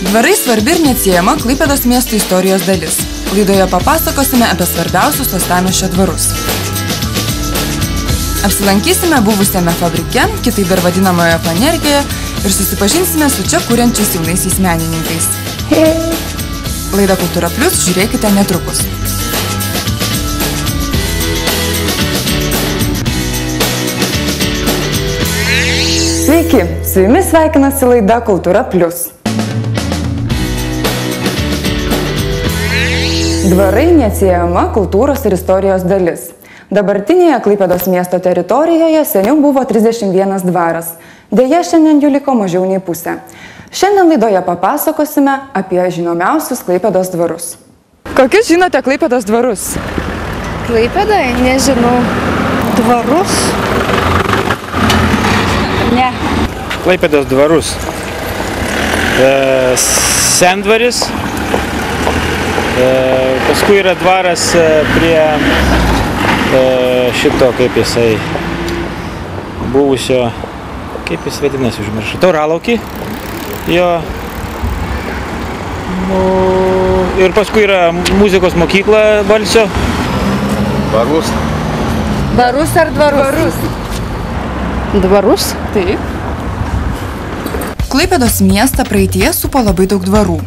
Dvarai svarbi ir neatsiejama Klaipėdos miesto istorijos dalis. Laidoje papasakosime apie svarbiausius uostamiesčio dvarus. Apsilankysime buvusiame fabrike, kitaip dar vadinamoje Fanergėje, ir susipažinsime su čia kuriančiais jaunaisiais menininkais. Laida Kultūra Plius žiūrėkite netrukus. Sveiki, su jumis sveikinasi laida Kultūra Plius. Dvarai neatsiejama kultūros ir istorijos dalis. Dabartinėje Klaipėdos miesto teritorijoje seniau buvo 31 dvaras. Deja, šiandien jų liko mažiau nei pusė. Šiandien laidoje papasakosime apie žinomiausius Klaipėdos dvarus. Kokius žinote Klaipėdos dvarus? Klaipėdoje nežinau. Dvarus? Ne. Klaipėdos dvarus. Sendvaris. Paskui yra dvaras prie šito, kaip jisai buvusio, kaip jis vadinasi, užmiršau, Tauralaukį. Jo. Ir paskui yra muzikos mokykla Balsio. Dvarus. Dvarus ar dvarus? Dvarus? Taip. Klaipėdos miestą praeityje supo labai daug dvarų.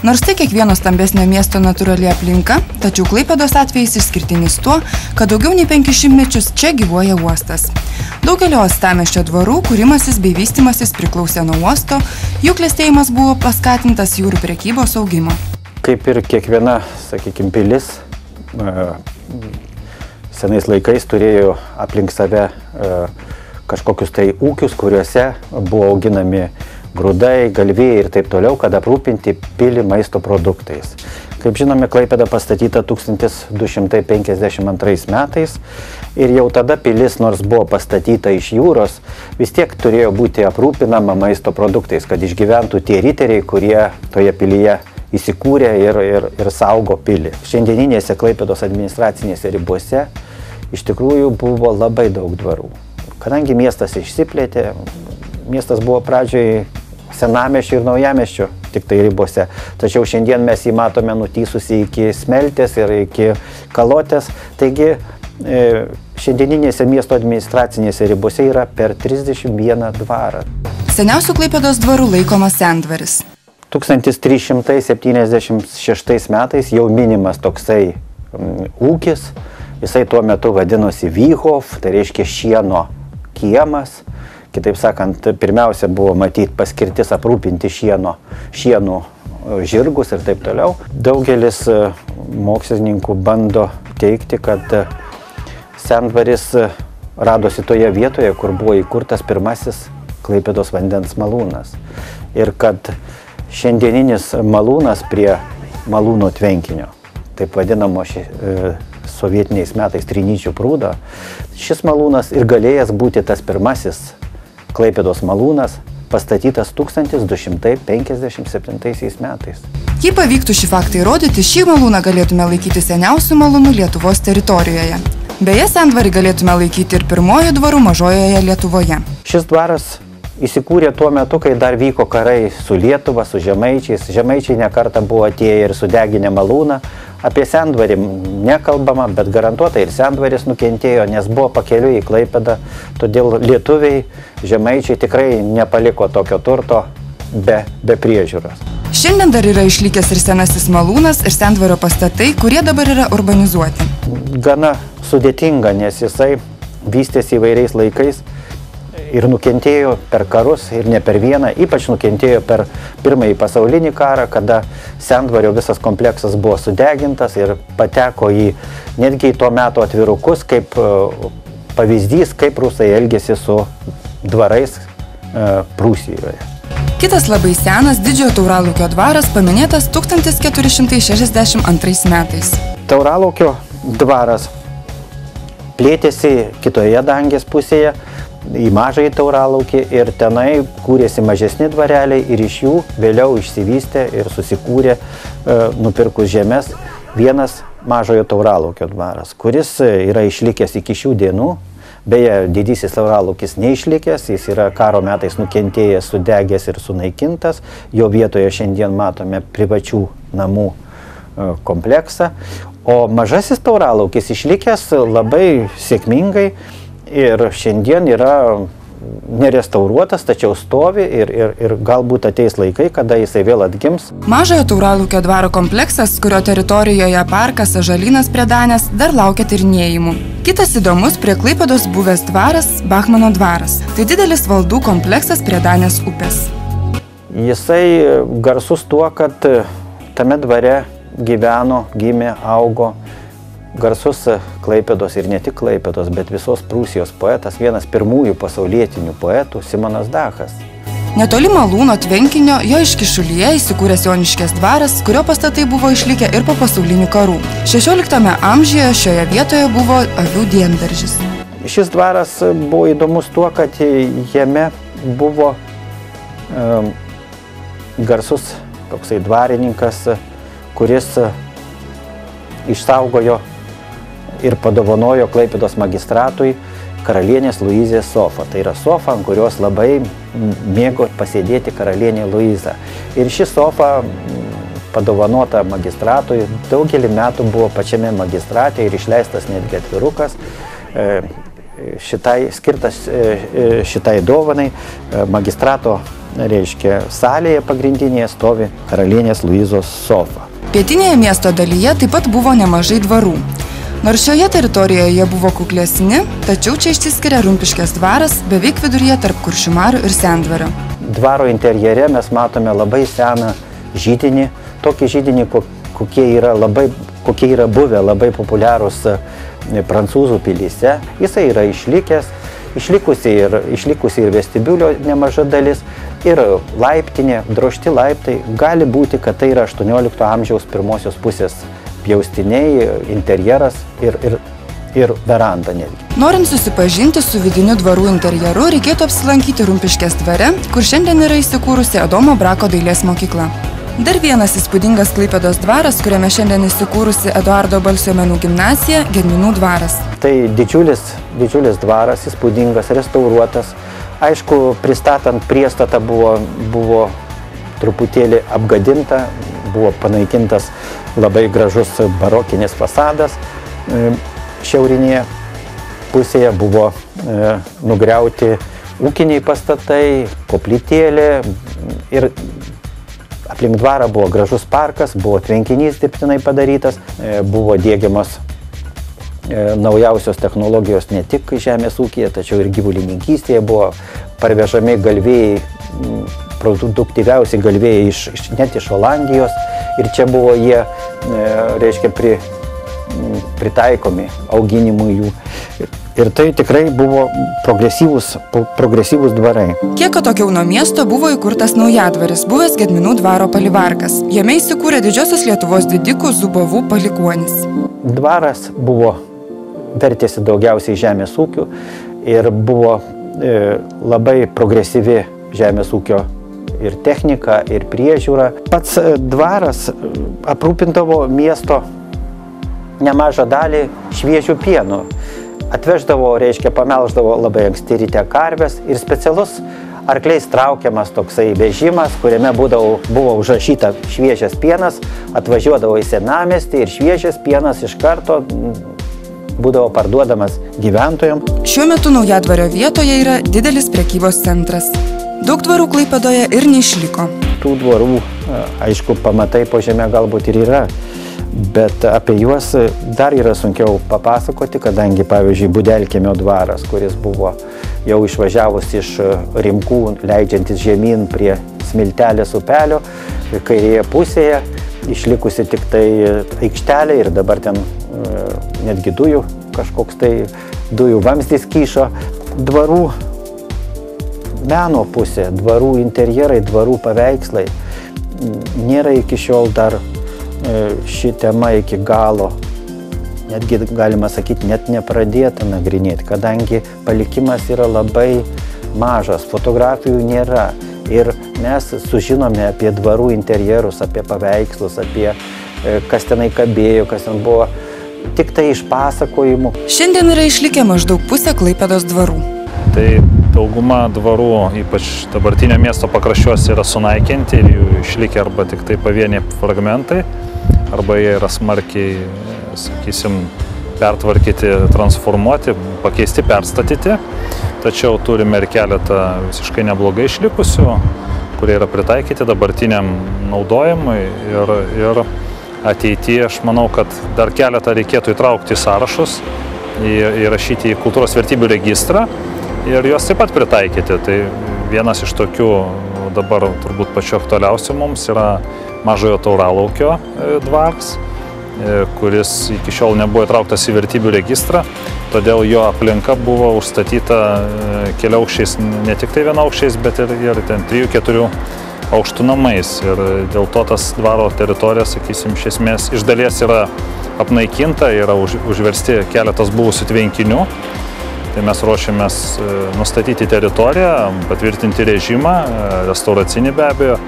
Nors tai kiekvieno stambesnio miesto natūrali aplinka, tačiau Klaipėdos atvejis išskirtinis tuo, kad daugiau nei 500 mečius čia gyvuoja uostas. Daugelio uostamiesčio dvarų kūrimasis bei vystimasis priklausė nuo uosto, jų klestėjimas buvo paskatintas jūrų prekybos augimo. Kaip ir kiekviena, sakykime, pilis, senais laikais turėjo aplink save kažkokius tai ūkius, kuriuose buvo auginami grūdai, galvijai ir taip toliau, kad aprūpinti pilį maisto produktais. Kaip žinome, Klaipėda pastatyta 1252 metais ir jau tada pilis, nors buvo pastatyta iš jūros, vis tiek turėjo būti aprūpinama maisto produktais, kad išgyventų tie riteriai, kurie toje pilyje įsikūrė ir saugo pilį. Šiandieninėse Klaipėdos administracinėse ribose iš tikrųjų buvo labai daug dvarų. Kadangi miestas išsiplėtė, miestas buvo pradžioj senamiesčio ir naujamiesčio tik tai ribose. Tačiau šiandien mes jį matome nutįsusi iki Smeltės ir iki Kalotės. Taigi šiandieninėse miesto administracinėse ribose yra per 31 dvarą. Seniausių Klaipėdos dvarų laikomas Sendvaris. 1376 metais jau minimas toksai ūkis. Jisai tuo metu vadinosi Vyhov, tai reiškia šieno kiemas. Kitaip sakant, pirmiausia buvo matyti paskirtis aprūpinti šienų žirgus ir taip toliau. Daugelis mokslininkų bando teigti, kad Sendvaris radosi toje vietoje, kur buvo įkurtas pirmasis Klaipėdos vandens malūnas. Ir kad šiandieninis malūnas prie malūno tvenkinio, taip vadinamo sovietiniais metais Trinyčių prūdo, šis malūnas ir galėjęs būti tas pirmasis Klaipėdos malūnas, pastatytas 1257 metais. Jei pavyktų šį faktą įrodyti, šį malūną galėtume laikyti seniausių malūnų Lietuvos teritorijoje. Beje, Sendvarį galėtume laikyti ir pirmojų dvarų mažojoje Lietuvoje. Šis dvaras įsikūrė tuo metu, kai dar vyko karai su Lietuva, su žemaičiais. Žemaičiai nekartą buvo atėję ir sudeginę malūną. Apie Sendvarį nekalbama, bet garantuotai ir Sendvaris nukentėjo, nes buvo pakeliui į Klaipėdą. Todėl lietuviai, žemaičiai tikrai nepaliko tokio turto be priežiūros. Šiandien dar yra išlikęs ir senasis malūnas ir Sendvario pastatai, kurie dabar yra urbanizuoti. Gana sudėtinga, nes jisai vystėsi įvairiais laikais ir nukentėjo per karus ir ne per vieną, ypač nukentėjo per Pirmąjį pasaulinį karą, kada Sendvario visas kompleksas buvo sudegintas ir pateko netgi į to meto atvirukus kaip pavyzdys, kaip rusai elgėsi su dvarais Prūsijoje. Kitas labai senas Didžiojo Tauralaukio dvaras paminėtas 1462 metais. Tauralaukio dvaras plėtėsi kitoje dangės pusėje, į Mažąjį Tauralaukį ir tenai kūrėsi mažesni dvareliai ir iš jų vėliau išsivystė ir susikūrė, nupirkus žemės, vienas Mažojo Tauralaukio dvaras, kuris yra išlikęs iki šių dienų. Beje, didysis tauralaukis neišlikęs, jis yra karo metais nukentėjęs, sudegęs ir sunaikintas. Jo vietoje šiandien matome privačių namų kompleksą. O mažasis tauralaukis išlikęs labai sėkmingai ir šiandien yra nerestauruotas, tačiau stovi ir galbūt ateis laikai, kada jisai vėl atgims. Mažojo Tauralaukio dvaro kompleksas, kurio teritorijoje parkas Ąžuolynas prie Danės, dar laukia tyrinėjimų. Kitas įdomus prie Klaipėdos buvęs dvaras Bachmano dvaras. Tai didelis valdų kompleksas prie Danės upės. Jisai garsus tuo, kad tame dvare gyveno, gimė, augo garsus Klaipėdos ir ne tik Klaipėdos, bet visos Prūsijos poetas, vienas pirmųjų pasaulietinių poetų Simonas Dachas. Netoli Malūno tvenkinio jo iškišulyje įsikūręs Joniškės dvaras, kurio pastatai buvo išlikę ir po pasaulinių karų. 16 amžiuje šioje vietoje buvo avių diendaržis. Šis dvaras buvo įdomus tuo, kad jame buvo garsus toksai dvarininkas, kuris išsaugojo ir padovanojo Klaipėdos magistratui karalienės Luizės sofą. Tai yra sofa, ant kurios labai mėgo pasėdėti karalienė Luiza. Ir ši sofa padovanota magistratui daugelį metų buvo pačiame magistrate ir išleistas netgi atvirukas skirtas šitai dovanai. Magistrato, reiškia, salėje pagrindinėje stovi karalienės Luizos sofa. Pietinėje miesto dalyje taip pat buvo nemažai dvarų. Nors šioje teritorijoje jie buvo kuklesni, tačiau čia išsiskiria Rumpiškės dvaras beveik viduryje tarp Kuršių marių ir Sendvario. Dvaro interjere mes matome labai seną židinį, tokį židinį, kokie yra buvę labai populiarūs prancūzų pilyse. Jisai yra išlikęs, išlikusi ir vestibiulio nemaža dalis, ir laiptinė, drožti laiptai. Gali būti, kad tai yra 18 amžiaus pirmosios pusės pjaustiniai, interjeras ir veranda netgi. Norint susipažinti su vidiniu dvarų interjeru, reikėtų apsilankyti Rumpiškės dvare, kur šiandien yra įsikūrusi Adomo Brako dailės mokykla. Dar vienas įspūdingas Klaipėdos dvaras, kuriame šiandien įsikūrusi Eduardo Balsio menų gimnazija, Gedminų dvaras. Tai didžiulis dvaras, įspūdingas, restauruotas. Aišku, pristatant priestatą buvo truputėlį apgadinta, buvo panaikintas labai gražus barokinis fasadas. Šiaurinėje pusėje buvo nugriauti ūkiniai pastatai, koplytėlė ir aplink dvarą buvo gražus parkas, buvo tvenkinys dirbtinai padarytas, buvo diegiamas naujausios technologijos ne tik žemės ūkyje, tačiau ir gyvulininkystėje, buvo parvežami galvėjai, produktyviausi galvėjai net iš Olandijos, ir čia buvo jie, reiškia, pritaikomi auginimui jų. Ir tai tikrai buvo progresyvūs dvarai. Kiek atokiau nuo miesto buvo įkurtas Naujadvaris, buvęs Gedminų dvaro palivarkas. Jame įsikūrė didžiosios Lietuvos didikų Zubovų palikuonis. Dvaras vertėsi daugiausiai žemės ūkių ir buvo labai progresyvi žemės ūkio ir technika, ir priežiūra. Pats dvaras aprūpindavo miesto nemažą dalį šviežių pienų. Atveždavo, reiškia, pamelždavo labai anksti ryte karves ir specialus arkliais traukiamas toksai vežimas, kuriame buvo užrašyta šviežias pienas, atvažiuodavo į senamiestį ir šviežias pienas iš karto būdavo parduodamas gyventojams. Šiuo metu Naujadvario vietoje yra didelis prekybos centras. Daug dvarų Klaipėdoje ir neišliko. Tų dvarų, aišku, pamatai po žemę galbūt ir yra, bet apie juos dar yra sunkiau papasakoti, kadangi, pavyzdžiui, Budelkiemio dvaras, kuris buvo jau išvažiavus iš Rimkų, leidžiantis žemyn prie Smiltelės upelio, kairėje pusėje, išlikusi tik tai aikštelė ir dabar ten netgi kažkoks tai dujų vamzdis kyšo. Dvarų meno pusė, dvarų interjerai, dvarų paveikslai nėra iki šiol dar ši tema iki galo, netgi galima sakyti, net nepradėta nagrinėti, kadangi palikimas yra labai mažas, fotografijų nėra ir mes sužinome apie dvarų interjerus, apie paveikslus, apie kas tenai kabėjo, kas ten buvo tik tai iš pasakojimų. Šiandien yra išlikę maždaug pusė Klaipėdos dvarų. Tai dauguma dvarų, ypač dabartinio miesto pakraščiuose, yra sunaikinti ir jų išlikę arba tik tai pavieniai fragmentai, arba jie yra smarkiai, sakysim, pertvarkyti, transformuoti, pakeisti, perstatyti. Tačiau turime ir keletą visiškai neblogai išlikusių, kurie yra pritaikyti dabartiniam naudojimui ir ateityje aš manau, kad dar keletą reikėtų įtraukti į sąrašus, įrašyti į kultūros vertybių registrą ir juos taip pat pritaikyti. Tai vienas iš tokių dabar turbūt pačiu aktualiausių mums yra Mažojo Tauralaukio dvaras, kuris iki šiol nebuvo įtrauktas į vertybių registrą, todėl jo aplinka buvo užstatyta keliaaukščiais, ne tik tai vienaaukščiais, bet ir ten 3-4 aukštų namais. Ir dėl to tas dvaro teritorija, sakysim, iš esmės iš dalies yra apnaikinta, yra užversti keletas buvusių tvenkinių. Tai mes ruošiamės nustatyti teritoriją, patvirtinti režimą, restauracinį be abejo.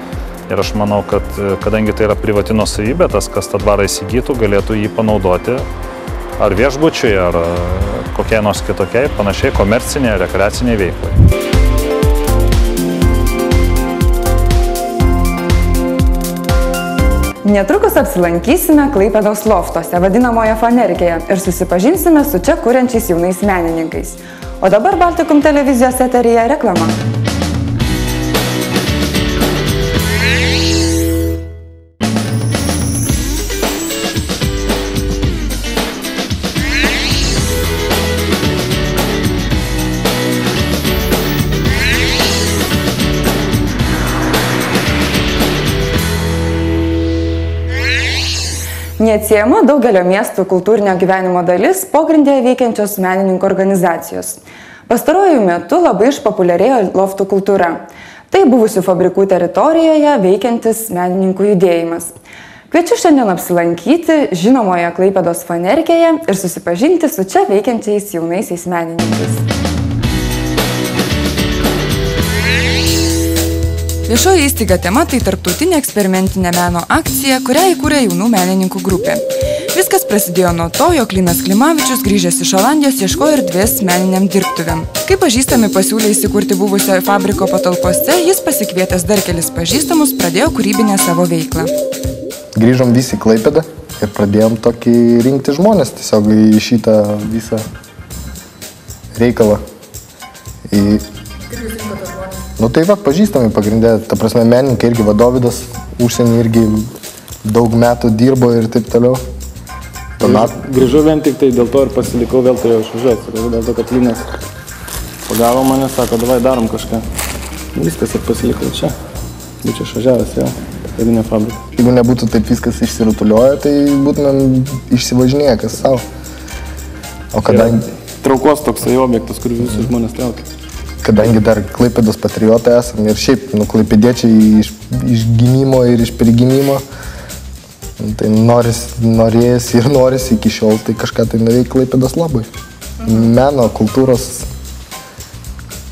Ir aš manau, kad kadangi tai yra privati nuosavybė, tas, kas tą dvarą įsigytų, galėtų jį panaudoti ar viešbučiui, ar kokiai nors kitokiai, panašiai komerciniai, rekreaciniai veiklai. Netrukus apsilankysime Klaipėdos loftuose, vadinamoje Fanerkėje, ir susipažinsime su čia kuriančiais jaunais menininkais. O dabar Baltikum televizijos eteryje reklama. Neatsiejama daugelio miestų kultūrinio gyvenimo dalis pogrindėje veikiančios menininkų organizacijos. Pastaruoju metu labai išpopuliarėjo loftų kultūra. Tai buvusių fabrikų teritorijoje veikiantis menininkų judėjimas. Kviečiu šiandien apsilankyti žinomoje Klaipėdos Fanerkėje ir susipažinti su čia veikiančiais jaunaisiais menininkais. Viešoji įstaiga tema tai tarptautinė eksperimentinė meno akcija, kurią įkūrė jaunų menininkų grupė. Viskas prasidėjo nuo to, jog Linas Klimavičius grįžęs iš Olandijos ieškojo erdvės meniniam dirbtuvėm. Kai pažįstami pasiūlė įsikurti buvusioje fabriko patalpose, jis pasikvietęs dar kelis pažįstamus pradėjo kūrybinę savo veiklą. Grįžom visi į Klaipėdą ir pradėjom tokį rinkti žmonės tiesiog į šitą visą reikalą. Nu tai va, pažįstami pagrindė, ta prasme, menininkai irgi Dovydas, užsienį irgi daug metų dirbo ir taip toliau. Grįžau vien tik tai dėl to ir pasilikau, vėl turėjau išvažiuoti. Dėl to, kad Linas pagavo mane, sako, davai darom kažką. Viskas ir pasilikau čia. Būčiau išvažiavęs jau, karinė fabrika. Jeigu nebūtų taip viskas išsirutulioję, tai būtumėm išsivažinėję kas savo. O kadangi... Traukos toksai objektas, kur visus žmonės traukia. Kadangi dar Klaipėdos patriotai esam ir šiaip klaipėdiečiai iš gimimo ir iš prigimimo, tai norės iki šiol tai kažką tai nuveikti Klaipėdos labai. Meno, kultūros,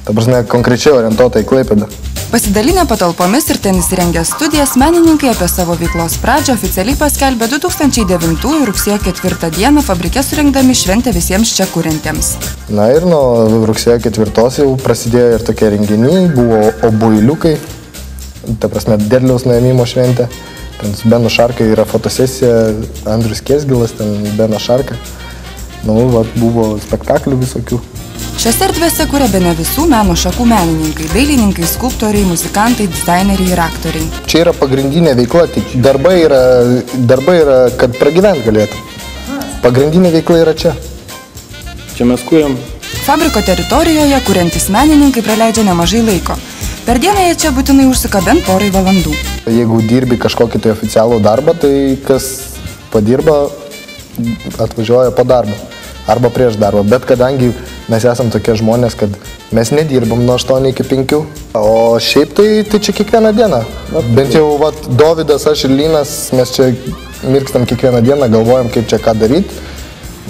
ta prasme, konkrečiai orientuota į Klaipėdą. Pasidalinę patalpomis ir ten įsirengę studijas, menininkai apie savo veiklos pradžią oficialiai paskelbė 2009 rugsėjo 4 dieną fabrike surengdami šventę visiems čia kuriantiems. Na ir nuo rugsėjo 4 jau prasidėjo ir tokie renginiai, buvo obuiliukai, ta prasme, derliaus nuėmimo šventė. Ten su Benu Šarka yra fotosesija, Andrius Kesgilas, ten Beno Šarka. Nu, va, buvo spektaklių visokių. Šiose erdvėse kuria bene visų meno šakų menininkai, dailininkai, skulptoriai, muzikantai, dizaineriai ir aktoriai. Čia yra pagrindinė veikla, tik darbai yra, kad pragyvent galėtų. Pagrindinė veikla yra čia. Čia mes kuriam. Fabriko teritorijoje kuriantys menininkai praleidžia nemažai laiko. Per dieną jie čia būtinai užsuka bent porai valandų. Jeigu dirbi kažkokį tai oficialų darbą, tai kas padirba, atvažiuoja po darbo arba prieš darbą. Bet kadangi mes esam tokie žmonės, kad mes nedirbam nuo 8 iki 5, o šiaip tai čia kiekvieną dieną. Bent jau Dovydas, aš ir Linas, mes čia mirkstam kiekvieną dieną, galvojam, kaip čia ką daryti.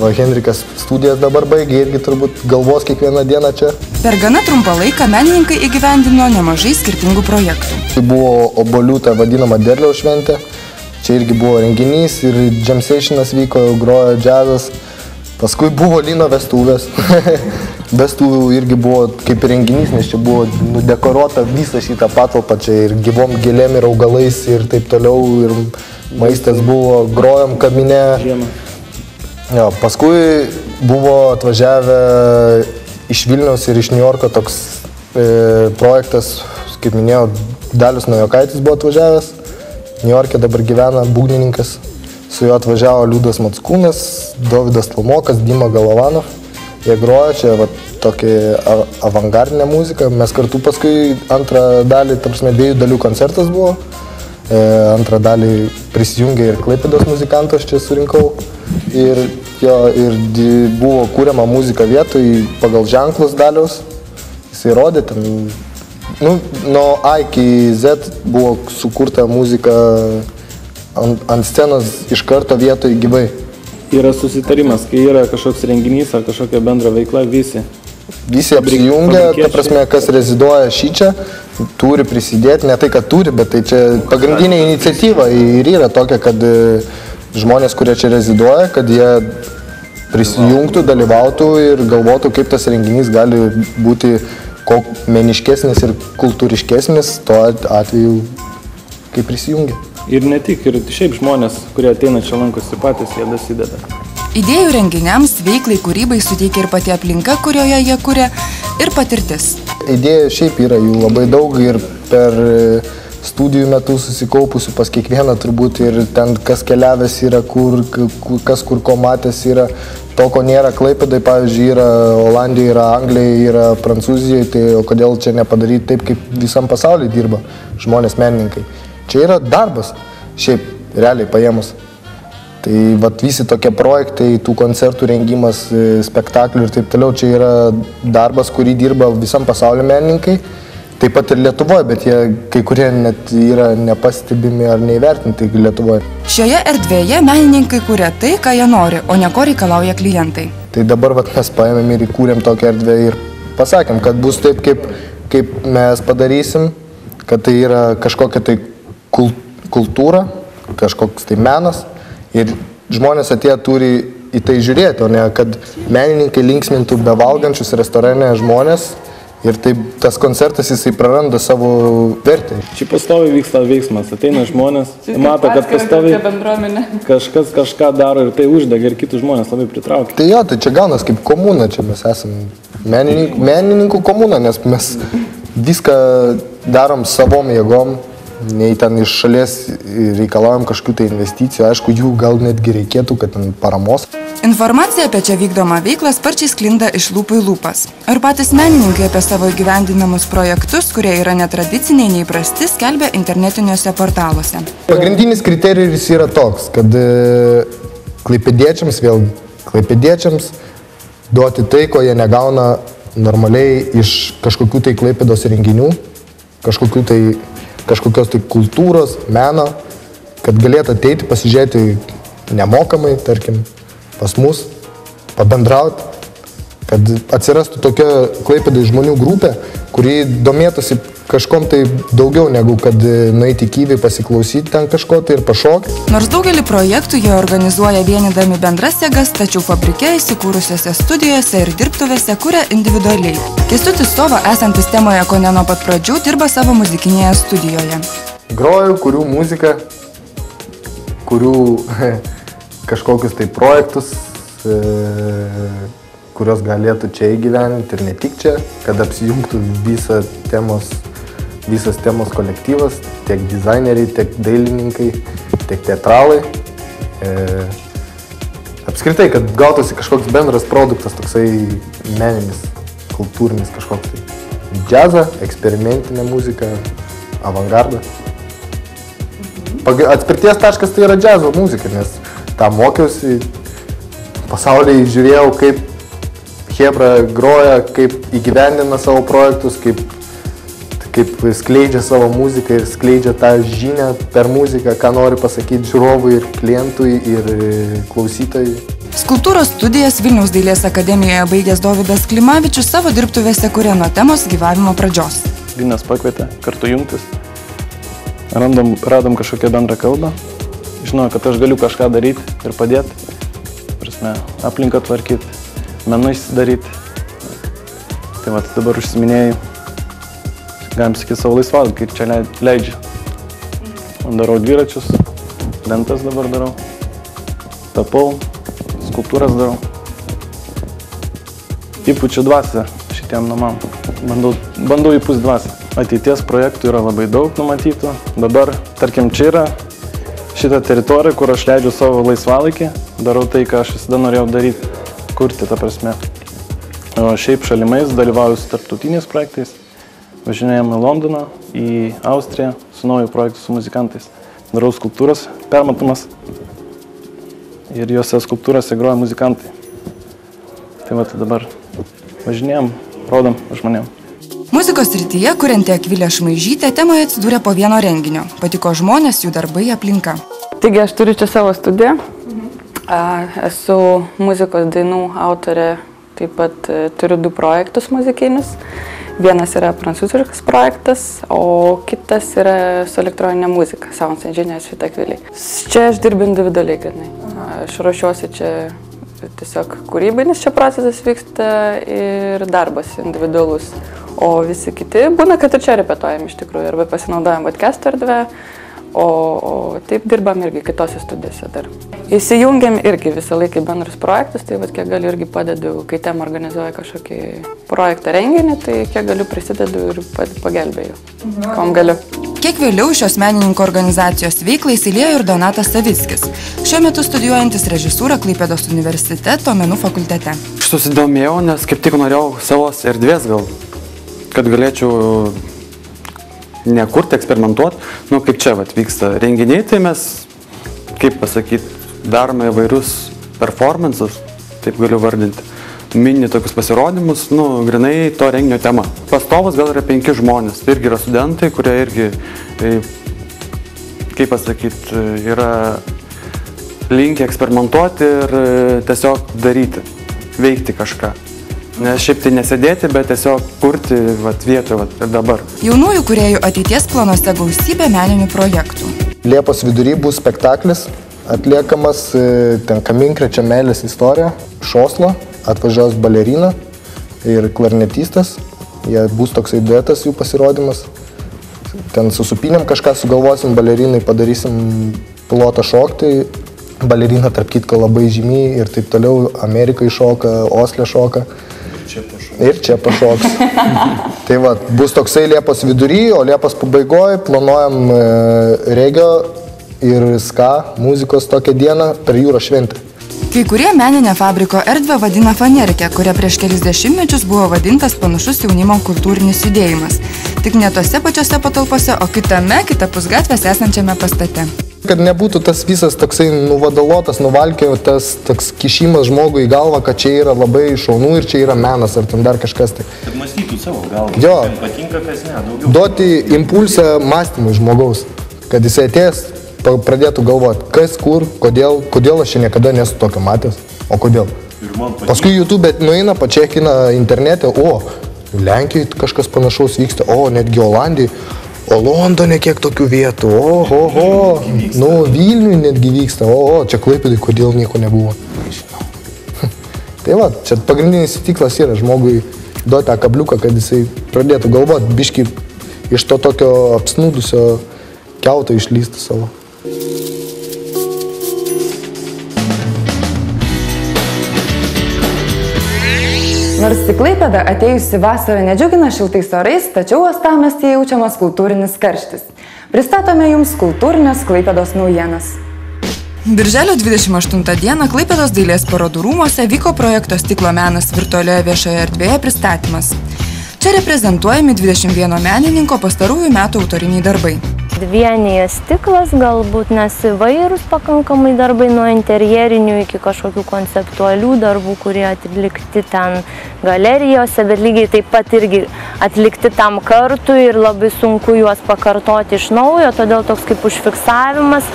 Va, Henrikas studijas dabar baigė, irgi turbūt galvos kiekvieną dieną čia. Per gana trumpą laiką menininkai įgyvendino nemažai skirtingų projektų. Tai buvo obolių ta vadinama derliaus šventė. čia irgi buvo renginys ir jam sessionas vyko, grojo džiazas. Paskui buvo Lino vestuvės. Vestuvių irgi buvo kaip renginys, nes čia buvo nudekoruota visą šitą patalpą, čia ir gyvom gėlėm ir augalais ir taip toliau, ir maistas buvo, grojom kabine. Jo, paskui buvo atvažiavę iš Vilniaus ir iš New Yorko toks projektas, kaip minėjau, Dalius Najokaitis buvo atvažiavęs, New York'e dabar gyvena būgnininkas, su juo atvažiavo Liudas Mackūnas, Dovydas Tlomokas, Dima Galovanov. Jie grojo čia tokį avangardinę muziką. Mes kartu paskui antrą dalį, tarpsme 2 dalių koncertas buvo. Antrą dalį prisijungė ir Klaipėdos muzikantas čia surinkau. Ir buvo kūriama muzika vietoj pagal ženklus Daliaus. Jisai rodė ten, nuo A iki Z buvo sukurta muzika ant scenos iš karto vietoj gyvai. Yra susitarimas, kai yra kažkoks renginys ar kažkokia bendra veikla, visi apsijungia, ta prasme, kas reziduoja šičia, turi prisidėti, ne tai, kad turi, bet tai čia pagrindinė iniciatyva ir yra tokia, kad žmonės, kurie čia reziduoja, kad jie prisijungtų, dalyvautų ir galvotų, kaip tas renginys gali būti meniškesnis ir kultūriškesnis, tuo atveju, kai prisijungia. Ir ne tik, ir šiaip žmonės, kurie ateina čia lankosi patys, jie dasideda. Idėjų renginiams, veiklai, kūrybai suteikia ir pati aplinka, kurioje jie kuria, ir patirtis. Idėjų šiaip yra jų labai daug ir per studijų metu susikaupusių pas kiekvieną turbūt ir ten kas keliavęs yra, kas kur ko matęs yra. To, ko nėra Klaipėdai, pavyzdžiui, yra Olandijoje, yra Anglijoje, yra Prancūzijoje, tai o kodėl čia nepadaryti taip, kaip visam pasaulyje dirba žmonės, menininkai. Čia yra darbas, šiaip realiai paėmus. Tai visi tokie projektai, tų koncertų rengimas, spektaklių ir taip toliau, čia yra darbas, kurį dirba visam pasaulio menininkai. Taip pat ir Lietuvoje, bet jie kai kurie net yra nepastebimi ar neįvertinti Lietuvoje. Šioje erdvėje menininkai kuria tai, ką jie nori, o ne ko reikalauja klientai. Tai dabar mes paėmėm ir įkūrėm tokią erdvę ir pasakėm, kad bus taip, kaip mes padarysim, kad tai yra kažkokia tai kultūra, kažkoks tai menas ir žmonės atėję turi į tai žiūrėti, o ne kad menininkai linksmintų bevalgančius restorane žmonės ir taip tas koncertas jisai praranda savo vertę. Čia pastoviai vyksta veiksmas, ateina žmonės, mato, kad pastoviai kažkas kažką daro ir tai uždega ir kitus žmonės labai pritraukia. Tai jo, tai čia gaunas kaip komuna, čia mes esame menininkų komuna, nes mes viską darom savom jėgom. Nei ten iš šalies reikalaujam kažkokių tai investicijų, aišku, jų gal netgi reikėtų, kad ten paramos. Informacija apie čia vykdomą veiklą sparčiai sklinda iš lūpų į lūpas. Ir patys menininkai apie savo įgyvendinamus projektus, kurie yra netradiciniai, neįprasti, skelbia internetiniuose portaluose. Pagrindinis kriterijus yra toks, kad klaipėdiečiams duoti tai, ko jie negauna normaliai iš kažkokių tai Klaipėdos renginių, kažkokios tai kultūros, meno, kad galėtų ateiti, pasižiūrėti nemokamai, tarkim, pas mus, pabendrauti, kad atsirastų tokia Klaipėdai žmonių grupė, kuri domėtųsi kažkom tai daugiau negu kad nueiti į Kyvį, pasiklausyti ten kažko tai ir pašokti. Nors daugelį projektų jie organizuoja vienydami bendras jėgas, tačiau fabrike įsikūrusiose studijose ir dirbtuvėse kuria individualiai. Kęstutis Sova, esantis temoje kone nuo pat pradžių, dirba savo muzikinėje studijoje. Groju, kurių muziką, kurių kažkokius tai projektus, kurios galėtų čia įgyveninti ir ne tik čia, kad apsijungtų visas temos kolektyvas, tiek dizaineriai, tiek dailininkai, tiek teatralai. Apskritai, kad gautųsi kažkoks bendras produktas, toksai meninis, kultūrinis kažkoks tai. Džiazą, eksperimentinę muziką, avangardą. Atspirties taškas tai yra džiazo muzika, nes tą mokiausi, pasaulyje žiūrėjau, kaip chebra groja, kaip įgyvendina savo projektus, kaip skleidžia savo muziką ir skleidžia tą žinią per muziką, ką nori pasakyti žiūrovui ir klientui ir klausytojui. Skulptūros studijas Vilniaus dailės akademijoje baigęs Dovydas Klimavičius savo dirbtuvėse kuria nuo temos gyvavimo pradžios. Linas pakvietė kartu jungtis, radom kažkokią bendrą kalbą žinojo, kad aš galiu kažką daryti ir padėti, prasme, aplinką tvarkyti, menus daryti. Tai va, dabar užsiminėjau, galim sakyti, savo laisvalgį, kaip čia leidžia. Darau dviračius, lentas dabar darau, tapau, skulptūras darau. Įpučiu dvasią šitiem namam, bandau įpūsti dvasią. Ateities projektų yra labai daug numatytų. Dabar, tarkim, čia yra šitą teritoriją, kur aš leidžiu savo laisvalaikį, darau tai, ką aš visada norėjau daryti, kurti, ta prasme. O šiaip šalimais dalyvauju su tarptautiniais projektais, važinėjame į Londoną, į Austriją, su nauju projektu su muzikantais. Darau skulptūras permatomas ir juose skulptūrose groja muzikantai. Tai va, dabar važinėjom, rodom žmonėm. Muzikos srityje, kurianti Akvilė Šmaižytė, temoje atsidūrė po vieno renginio. Patiko žmonės, jų darbai, aplinka. Taigi aš turiu čia savo studiją. Esu muzikos dainų autorė, taip pat turiu 2 projektus muzikinius. Vienas yra prancūziškas projektas, o kitas yra su elektroninė muzika, Sounds Engineers with Akvilė. Čia aš dirbu individualiai, grinai. Aš ruošiuosi čia tiesiog kūrybinis čia procesas vyksta ir darbas individualus. O visi kiti būna, kad ir čia repetuojam iš tikrųjų, arba pasinaudojam podcasto erdvę, o taip dirbam irgi kitose studijose dar. Įsijungiam irgi visą laiką bendrus projektus, tai kiek galiu irgi padedu, kai tem organizuoja kažkokį projektą renginį, tai kiek galiu prisidedu ir pagelbėju, kom galiu. Kiek vėliau šios menininko organizacijos veiklą įsiliejo ir Donatas Savickis, šiuo metu studijuojantis režisūrą Klaipėdos universiteto menų fakultete. Aš susidomėjau, nes kaip tik norėjau savos erdvės gal, kad galėčiau nekurti, eksperimentuoti. Nu, kaip čia vyksta renginiai, tai mes, kaip pasakyti, darome įvairius performances, taip galiu vardinti, mini tokius pasirodymus, nu, grinai to renginio tema. Pastovus gal yra 5 žmonės, tai irgi yra studentai, kurie irgi, kaip pasakyti, yra linkę eksperimentuoti ir tiesiog daryti, veikti kažką. Nes šiaip tai nesėdėti, bet tiesiog kurti vietoje ir dabar. Jaunųjų kūrėjų ateities planuose gausybė meninių projektų. Liepos vidury bus spektaklis atliekamas, ten Kaminkrečia meilės istorija, iš Oslo, atvažiuos balerina ir klarnetistas. Jie bus toksai duetas jų pasirodymas. Ten su supinėm kažką sugalvosim, balerinai padarysim pilotą šokti. Balerina, tarp kitko, labai žymi ir taip toliau. Amerikai šoka, Osle šoka. Ir čia pašoks. Tai va, bus toksai Liepos vidury, o Liepos pabaigoje planuojam regio ir ska muzikos tokią dieną per jūros šventę. Kai kurie meninę fabriko erdvę vadina fanerkę, kuria prieš kelis dešimtmečius buvo vadintas panašus jaunimo kultūrinis judėjimas. Tik ne tose pačiose patalpose, o kitapus gatvės esančiame pastate. Kad nebūtų tas visas toksai nuvadalotas, nuvalkiotas toks kišimas žmogui į galvą, kad čia yra labai šaunu ir čia yra menas ar ten dar kažkas. Kad mąstytų savo galvą, jo, kas patinka, kas ne, daugiau. Duoti impulsą mąstymui žmogaus, kad jisai atėjęs pradėtų galvoti, kas, kur, kodėl aš čia niekada nesu tokio matęs, o kodėl. Paskui YouTube nueina, pačekina internete, o Lenkijoje kažkas panašaus vyksta, o netgi Olandijai. O Londone kiek tokių vietų, nu Vilniui netgi vyksta, čia Klaipėdai, kodėl nieko nebuvo. Tai va, čia pagrindinis tiklas yra žmogui duoti tą kabliuką, kad jisai pradėtų galvoti, biškį iš to tokio apsnūdusio kiauto išlįstų savo. Nors į Klaipėdą atėjusi vasara nedžiugina šiltais orais, tačiau uostamiestyje jaučiamas kultūrinis karštis. Pristatome jums kultūrinės Klaipėdos naujienas. Birželio 28 dieną Klaipėdos dailės parodų rūmuose vyko projekto Stiklo menas virtualioje viešoje erdvėje pristatymas. Čia reprezentuojami 21 menininko pastarųjų metų autoriniai darbai. Vienyje stiklas galbūt, nes įvairūs pakankamai darbai nuo interjerinių iki kažkokių konceptualių darbų, kurie atlikti ten galerijose, bet lygiai taip pat irgi atlikti tam kartui ir labai sunku juos pakartoti iš naujo, todėl toks kaip užfiksavimas,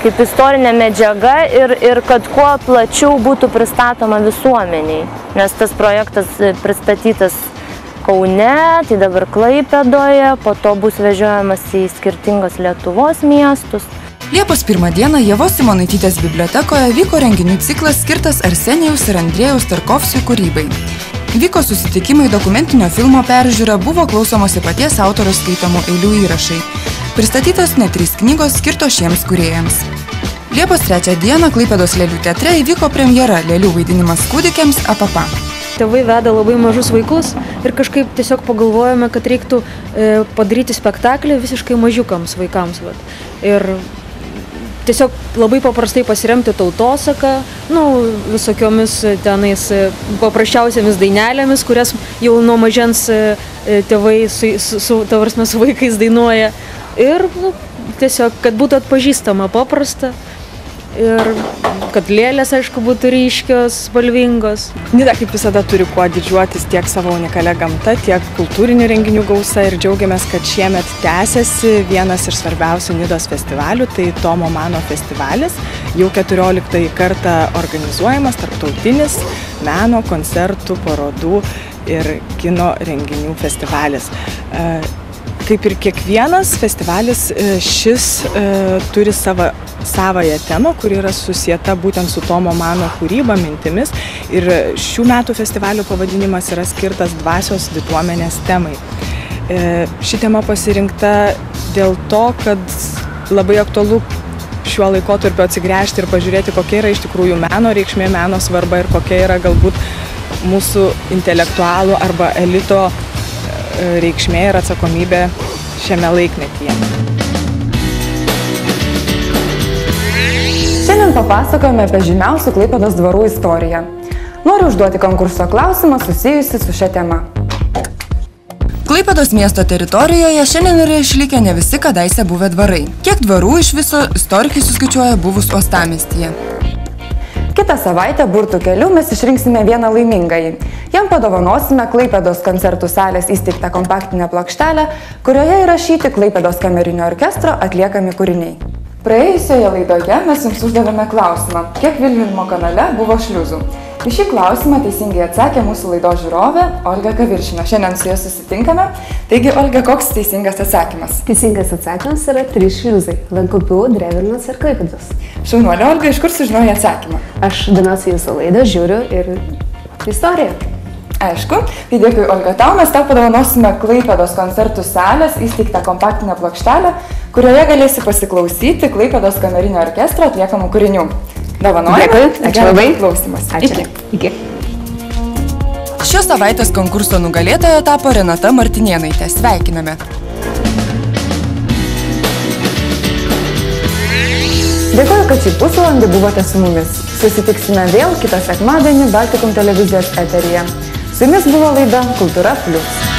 kaip istorinė medžiaga ir kad kuo plačiau būtų pristatoma visuomeniai, nes tas projektas pristatytas Kaune, tai dabar Klaipėdoje, po to bus vežiojamas į skirtingas Lietuvos miestus. Liepos 1 dieną Ievos Simonaitytės bibliotekoje vyko renginių ciklas skirtas Arsenijaus ir Andrėjaus Tarkovskių kūrybai. Vyko susitikimai, dokumentinio filmo peržiūra, buvo klausomosi paties autoriaus skaitomų eilių įrašai. Pristatytos net 3 knygos skirtos šiems kūrėjams. Liepos 3 dieną Klaipėdos Lėlių teatre įvyko premjera Lėlių vaidinimas kūdikiams Apapa. Tėvai veda labai mažus vaikus ir kažkaip tiesiog pagalvojome, kad reiktų padaryti spektaklį visiškai mažiukams vaikams. Ir tiesiog labai paprastai pasiremti tautosaką, visokiomis tenais paprasčiausiamis dainelėmis, kurias jau nuo mažens tėvai su vaikais dainuoja. Ir tiesiog, kad būtų atpažįstama paprasta ir kad lėlės, aišku, būtų ryškios, spalvingos. Nida kaip visada turi kuo didžiuotis tiek savo unikalia gamta, tiek kultūrinių renginių gausa ir džiaugiamės, kad šiemet tęsiasi vienas iš svarbiausių Nidos festivalių, tai Tomo Mano festivalis, jau 14 kartą organizuojamas tarptautinis meno, koncertų, parodų ir kino renginių festivalis. Kaip ir kiekvienas festivalis, šis turi savąją temą, kuri yra susieta būtent su Tomo Mano kūryba, mintimis. Ir šių metų festivalio pavadinimas yra skirtas dvasios diduomenės temai. Ši tema pasirinkta dėl to, kad labai aktualu šiuo laikotarpiu atsigręžti ir pažiūrėti, kokia yra iš tikrųjų meno reikšmė, meno svarba ir kokia yra galbūt mūsų intelektualų arba elito reikšmė ir atsakomybė šiame laikmetyje. Šiandien papasakojame apie žymiausių Klaipėdos dvarų istoriją. Noriu užduoti konkurso klausimą susijusi su šia tema. Klaipėdos miesto teritorijoje šiandien yra išlikę ne visi kadaise buvę dvarai. Kiek dvarų iš viso istorikai suskaičiuoja buvus uostamiestyje? Kitą savaitę burtų keliu mes išrinksime vieną laimingąjį. Jam padovanosime Klaipėdos koncertų salės įsteigtą kompaktinę plokštelę, kurioje įrašyti Klaipėdos kamerinio orkestro atliekami kūriniai. Praėjusioje laidoje mes jums uždavėme klausimą, kiek Vilniumo kanale buvo šliuzų. Į šį klausimą teisingai atsakė mūsų laidos žiūrovė Olga Kaviršina. Šiandien su ja susitinkame. Taigi, Olga, koks teisingas atsakymas? Teisingas atsakymas yra 3 šliuzai – Lankupių, Drevernos ir Klaipėdos. Šaunuolė, Olga, iš kur sužinojai atsakymą? Aš domiuosi jūsų laidą, žiūriu ir istoriją. Aišku, tai dėkui, Olga, tau mes tau padovanosime Klaipėdos koncertų salės įsteigtą kompaktinę plokštelę, kurioje galėsi pasiklausyti Klaipėdos kamerinio orkestro atliekamų kūrinių. Dovanojame. Dėkui, ačiū labai. Klausimas. Ačiū. Iki. Šios savaitės konkurso nugalėtoja tapo Renata Martinėnaitė. Sveikiname. Dėkoju, kad šį pusvalandį buvote su mumis. Susitiksime vėl kitą sekmadienį Baltikum televizijos eteryje. Su jumis buvo laida Kultūra Plius.